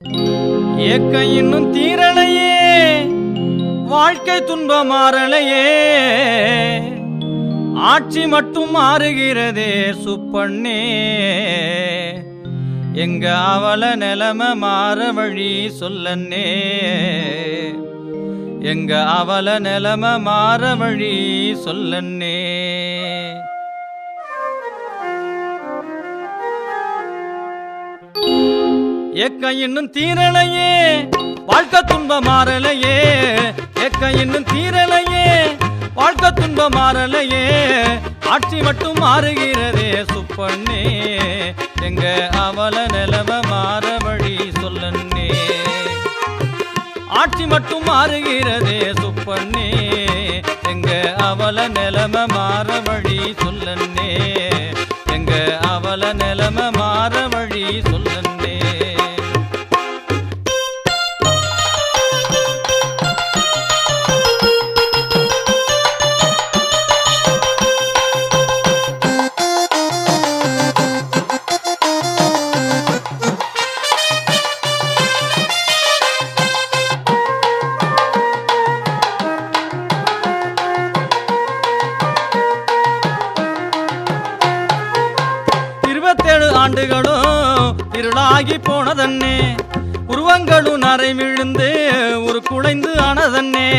ஏக்கம் இன்னும் தீரலையே, வாழ்க்கை துன்பம் மாறலையே, ஆட்சி மட்டும் மாறுகிறதே சுப்பண்ணே. எங்க அவல நிலைமை மாற வழி சொல்லன்னே, எங்க அவல நிலைமை மாற வழி சொல்லன்னே. ஏக்கம் இன்னும் தீரலையே, வாழ்க்கை துன்பம் மாறலையே, ஏக்கம் இன்னும் தீரலையே, வாழ்க்கை துன்பம் மாறலையே, ஆட்சி மட்டும் மாறுகிறதே சுப்பண்ணே. எங்க அவல நிலைமை மாற வழி சொல்லன்னே, ஆட்சி மட்டும் மாறுகிறதே சுப்பண்ணே. எங்க அவல நிலைமை மாற வழி சொல்லன்னே, எங்க அவல நிலைமை மாற வழி சொல்லன்னே. ஆண்டுகளும் இருளாகி போனதன்னே, உருவங்களும் நரை விழுந்து ஒரு குலைந்து ஆனதன்னே.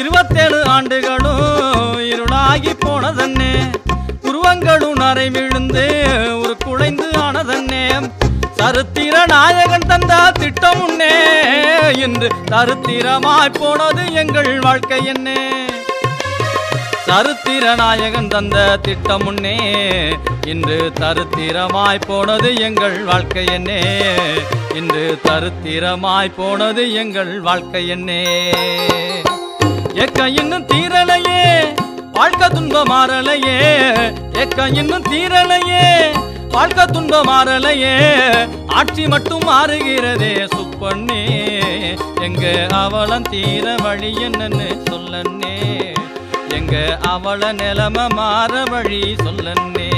27 ஆண்டுகளும் இருளாகி போனதன்னே, உருவங்களும் நரை விழுந்து ஒரு குலைந்து ஆனதன்னே. சரித்திர நாயகன் தந்த திட்டம் உன்னே, என்று தரித்திரமாய் போனது எங்கள் வாழ்க்கை என்னே. சரித்திர நாயகன் தந்த திட்டம் முன்னே, இன்று தரித்திரமாய் போனது எங்கள் வாழ்க்கை என்னே, இன்று தரித்திரமாய் போனது எங்கள் வாழ்க்கை என்னே. ஏக்கம் இன்னும் தீரலையே, வாழ்க்கை துன்பம் மாறலையே, ஏக்கம் இன்னும் தீரலையே, வாழ்க்கை துன்பம் மாறலையே, ஆட்சி மட்டும் மாறுகிறதே சுப்பண்ணே. எங்க அவலம் தீர வழி என்னன்னு சொல்லன்னே, எங்க அவள நிலைமை மாற வழி சொல்லன்னே.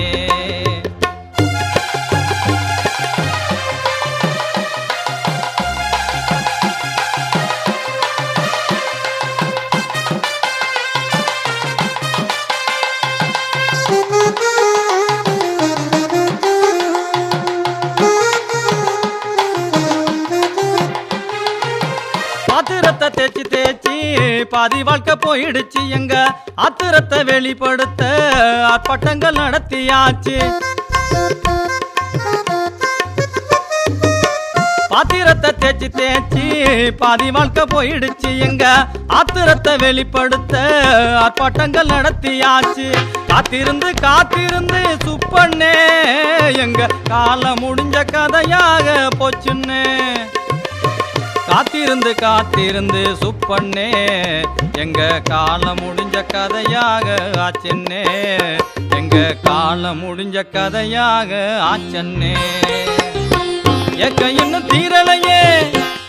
பாத்திரத்தை தேய்ச்சி தேய்ச்சி பாதி வாழ்க்கை போயிடுச்சு, எங்க ஆத்திரத்தை வெளிப்படுத்த ஆர்ப்பாட்டங்கள் நடத்தியாச்சு. பாத்திரத்தை தேய்ச்சி தேய்ச்சி பாதி வாழ்க்கை போயிடுச்சு, எங்க ஆத்திரத்தை வெளிப்படுத்த ஆர்ப்பாட்டங்கள் நடத்தியாச்சு. காத்திருந்து காத்திருந்து சுப்பண்ணே, எங்க காலம் முடிஞ்ச கதையாக போச்சுன்னே. காத்திருந்து காத்திருந்து சுப்பண்ணே, எங்க காலம் முடிஞ்ச கதையாக ஆச்சன்னே, எங்க காலம் முடிஞ்ச கதையாக ஆச்சன்னே. ஏக்கம் இன்னும் தீரலையே,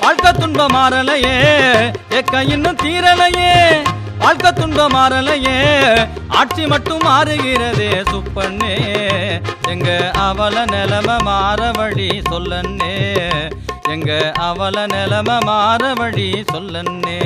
வாழ்க்கை துன்பம் மாறலையே, ஏக்கம் இன்னும் தீரலையே, வாழ்க்கை துன்பம் மாறலையே, ஆட்சி மட்டும் மாறுகிறதே சுப்பண்ணே. எங்க அவல நிலைமை மாற வழி சொல்லன்னே, எங்க அவல நிலைமை மாற வழி சொல்லன்னே.